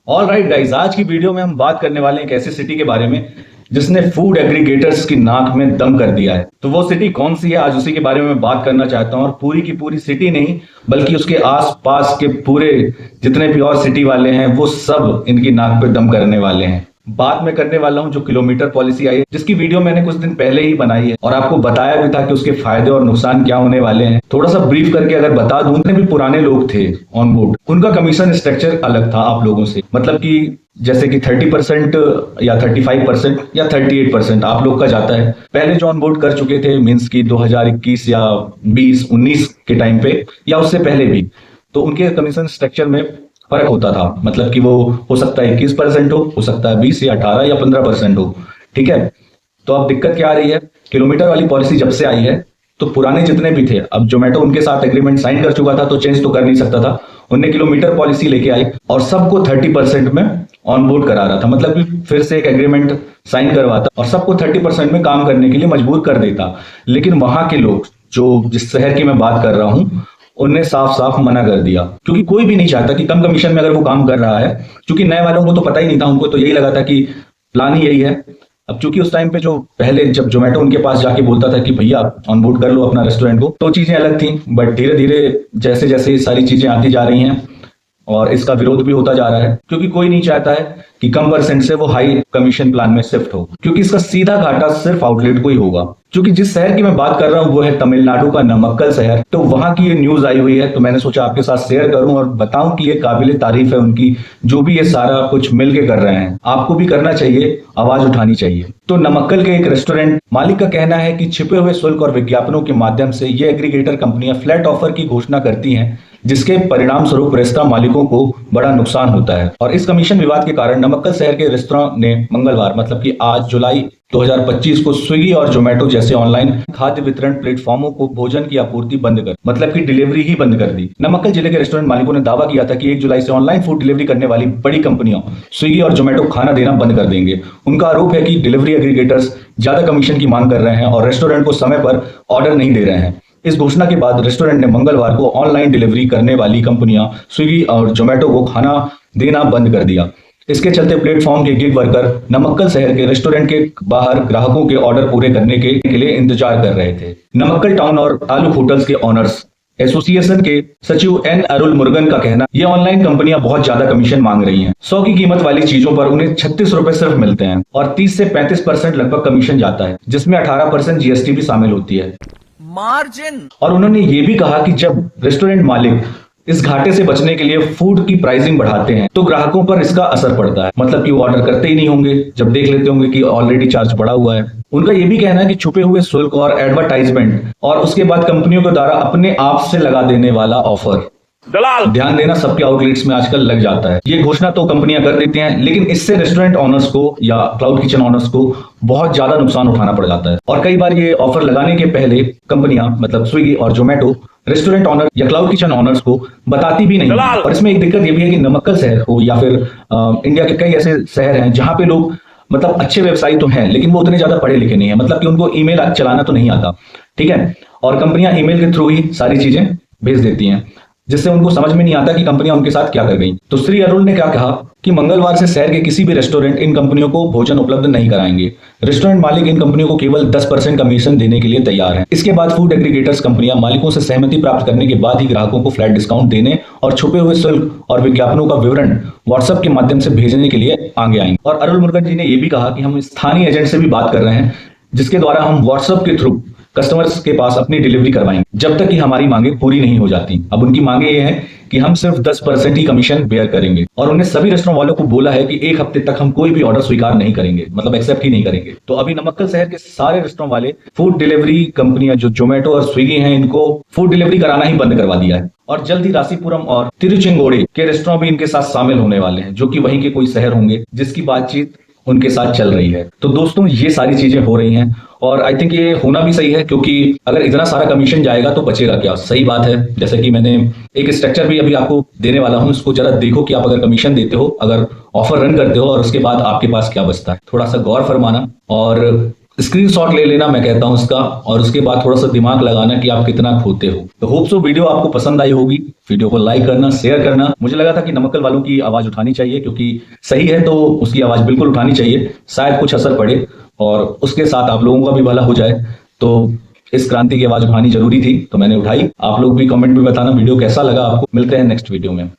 All right guys, आज की video में हम बात करने वाले हैं एक ऐसी सिटी के बारे में जिसने फूड एग्रीगेटर्स की नाक में दम कर दिया है। तो वो सिटी कौन सी है, आज उसी के बारे में मैं बात करना चाहता हूँ। और पूरी की पूरी सिटी नहीं, बल्कि उसके आसपास के पूरे जितने भी और सिटी वाले हैं वो सब इनकी नाक पे दम करने वाले हैं। बात मैं करने वाला हूं जो किलोमीटर पॉलिसी आई है, जिसकी वीडियो मैंने कुछ दिन पहले ही बनाई है और आपको बताया भी था कि उसके फायदे और नुकसान क्या होने वाले हैं। थोड़ा सा ब्रीफ करके अगर बता दूं, जितने भी पुराने लोग थे ऑन बोर्ड, उनका कमीशन स्ट्रक्चर अलग था आप लोगों से। मतलब कि जैसे कि 30% या 35% या 38% आप लोग का जाता है। पहले जो ऑन बोर्ड कर चुके थे मीन्स की 2021 या 20-19 के टाइम पे या उससे पहले भी, तो उनके कमीशन स्ट्रक्चर में फर्क होता था। मतलब कि वो हो सकता है 21% हो सकता है 20 या 18 या 15% हो। ठीक है, तो अब दिक्कत क्या आ रही है, किलोमीटर वाली पॉलिसी जब से आई है तो पुराने जितने भी थे, अब जोमेटो उनके साथ एग्रीमेंट साइन कर चुका था तो चेंज तो कर नहीं सकता था। उनने किलोमीटर पॉलिसी लेके आई और सबको 30% में ऑन बोर्ड करा रहा था। मतलब कि फिर से एक एग्रीमेंट साइन करवाता और सबको 30% में काम करने के लिए मजबूर कर देता। लेकिन वहां के लोग, जो जिस शहर की मैं बात कर रहा हूं, उनने साफ साफ मना कर दिया, क्योंकि कोई भी नहीं चाहता कि कम कमीशन में अगर वो काम कर रहा है। क्योंकि नए वालों को तो पता ही नहीं था, उनको तो यही लगा था कि प्लान ही यही है। अब चूंकि उस टाइम पे जो पहले जब जोमेटो उनके पास जाके बोलता था कि भैया ऑन बोर्ड कर लो अपना रेस्टोरेंट को, तो चीजें अलग थी। बट धीरे धीरे जैसे जैसे ये सारी चीजें आती जा रही हैं और इसका विरोध भी होता जा रहा है, क्योंकि कोई नहीं चाहता है कि कम परसेंट से वो हाई कमीशन प्लान में शिफ्ट हो, क्योंकि इसका सीधा घाटा सिर्फ आउटलेट को ही होगा। क्योंकि जिस शहर की मैं बात कर रहा हूं वो है तमिलनाडु का नमक्कल शहर। तो वहां की ये न्यूज आई हुई है, तो मैंने सोचा आपके साथ शेयर करूं और बताऊं कि ये काबिले तारीफ है उनकी, जो भी ये सारा कुछ मिलके कर रहे हैं। आपको भी करना चाहिए, आवाज उठानी चाहिए। तो नमक्कल के एक रेस्टोरेंट मालिक का कहना है कि छिपे हुए शुल्क और विज्ञापनों के माध्यम से ये एग्रीगेटर कंपनियां फ्लैट ऑफर की घोषणा करती हैं, जिसके परिणाम स्वरूप रेस्तरां मालिकों को बड़ा नुकसान होता है। और इस कमीशन विवाद के कारण नमक्कल शहर के रेस्तरां ने मंगलवार, मतलब कि आज जुलाई 2025 को स्विगी और जोमेटो जैसे ऑनलाइन खाद्य वितरण प्लेटफॉर्मों को भोजन की आपूर्ति बंद कर, मतलब कि डिलीवरी ही बंद कर दी। नमक्कल जिले के रेस्टोरेंट मालिकों ने दावा किया था कि 1 जुलाई से ऑनलाइन फूड डिलीवरी करने वाली बड़ी कंपनियां स्विगी और जोमेटो खाना देना बंद कर देंगे। उनका आरोप है कि डिलीवरी एग्रीगेटर्स ज्यादा कमीशन की मांग कर रहे हैं और रेस्टोरेंट को समय पर ऑर्डर नहीं दे रहे हैं। इस घोषणा के बाद रेस्टोरेंट ने मंगलवार को ऑनलाइन डिलीवरी करने वाली कंपनियां स्विगी और जोमेटो को खाना देना बंद कर दिया। इसके चलते प्लेटफॉर्म के गिग वर्कर नमक्कल शहर के रेस्टोरेंट के बाहर ग्राहकों के ऑर्डर पूरे करने के लिए इंतजार कर रहे थे। नमक्कल टाउन और तालुक होटल्स के ऑनर्स एसोसिएशन के सचिव एन अरुल मुरुगन का कहना, ये ऑनलाइन कंपनियां बहुत ज्यादा कमीशन मांग रही हैं। 100 की कीमत वाली चीजों पर उन्हें 36 रुपए सिर्फ मिलते हैं और 30 से 35% लगभग कमीशन जाता है, जिसमें 18% जीएसटी भी शामिल होती है, मार्जिन। और उन्होंने ये भी कहा कि जब रेस्टोरेंट मालिक इस घाटे से बचने के लिए फूड की प्राइसिंग बढ़ाते हैं तो ग्राहकों पर इसका असर पड़ता है। मतलब कि वो ऑर्डर करते ही नहीं होंगे जब देख लेते होंगे कि ऑलरेडी चार्ज बढ़ा हुआ है। उनका ये भी कहना है कि छुपे हुए शुल्क और एडवर्टाइजमेंट और उसके बाद कंपनियों के द्वारा अपने आप से लगा देने वाला ऑफर, दलाल, ध्यान देना, सबके आउटलेट्स में आजकल लग जाता है। ये घोषणा तो कंपनियां कर देती हैं, लेकिन इससे रेस्टोरेंट ऑनर्स को या क्लाउड किचन ऑनर्स को बहुत ज्यादा नुकसान उठाना पड़ जाता है। और कई बार ये ऑफर लगाने के पहले कंपनियां, मतलब स्विगी और जोमेटो, रेस्टोरेंट ऑनर या क्लाउड किचन ऑनर्स को बताती भी नहीं। और इसमें एक दिक्कत ये भी है कि नमक्कल शहर हो या फिर इंडिया के कई ऐसे शहर हैं जहां पे लोग, मतलब अच्छे व्यवसायी तो हैं लेकिन वो उतने ज्यादा पढ़े लिखे नहीं है, मतलब कि उनको ईमेल चलाना तो नहीं आता। ठीक है, और कंपनियां ईमेल के थ्रू ही सारी चीजें भेज देती हैं, जिससे उनको समझ में नहीं आता कि कंपनियां उनके साथ क्या कर गई। तो श्री अरुण ने क्या कहा कि मंगलवार से शहर के किसी भी रेस्टोरेंट इन कंपनियों को भोजन उपलब्ध नहीं कराएंगे। रेस्टोरेंट मालिक इन कंपनियों को केवल 10% कमीशन देने के लिए तैयार हैं। इसके बाद फूड एग्रीगेटर्स कंपनियां मालिकों से सहमति प्राप्त करने के बाद ही ग्राहकों को फ्लैट डिस्काउंट देने और छुपे हुए शुल्क और विज्ञापनों का विवरण व्हाट्सएप के माध्यम से भेजने के लिए आगे आएंगे। और अरुल मुरुगन जी ने यह भी कहा कि हम स्थानीय एजेंट से भी बात कर रहे हैं, जिसके द्वारा हम व्हाट्सएप के थ्रू कस्टमर्स के पास अपनी डिलीवरी करवाएंगे जब तक कि हमारी मांगे पूरी नहीं हो जाती। अब उनकी मांगे ये है कि हम सिर्फ 10% ही कमीशन बेयर करेंगे और उन्हें सभी रेस्टोरेंट वालों को बोला है कि 1 हफ्ते तक हम कोई भी ऑर्डर स्वीकार नहीं करेंगे, मतलब एक्सेप्ट ही नहीं करेंगे। तो अभी नमक्कल शहर के सारे रेस्टोरेंट वाले फूड डिलीवरी कंपनियां जो जोमेटो और स्विगी हैं, इनको फूड डिलीवरी कराना ही बंद करवा दिया है। और जल्द ही रासीपुरम और तिरुचेंगोड़े के रेस्टोरेंट भी इनके साथ शामिल होने वाले हैं, जो कि वहीं के कोई शहर होंगे जिसकी बातचीत उनके साथ चल रही है। तो दोस्तों, ये सारी चीजें हो रही हैं और आई थिंक ये होना भी सही है, क्योंकि अगर इतना सारा कमीशन जाएगा तो बचेगा क्या। सही बात है, जैसे कि मैंने एक स्ट्रक्चर भी अभी आपको देने वाला हूं, इसको जरा देखो कि आप अगर कमीशन देते हो, अगर ऑफर रन करते हो और उसके बाद आपके पास क्या बचता है, थोड़ा सा गौर फरमाना। और स्क्रीनशॉट ले लेना, मैं कहता हूं इसका, और उसके बाद थोड़ा सा दिमाग लगाना कि आप कितना खोते हो। तो होप सो वीडियो आपको पसंद आई होगी। वीडियो को लाइक करना, शेयर करना। मुझे लगा था कि नमक्कल वालों की आवाज उठानी चाहिए, क्योंकि सही है तो उसकी आवाज बिल्कुल उठानी चाहिए, शायद कुछ असर पड़े और उसके साथ आप लोगों का भी भला हो जाए। तो इस क्रांति की आवाज उठानी जरूरी थी, तो मैंने उठाई। आप लोग भी कमेंट में बताना वीडियो कैसा लगा आपको। मिलते हैं नेक्स्ट वीडियो में।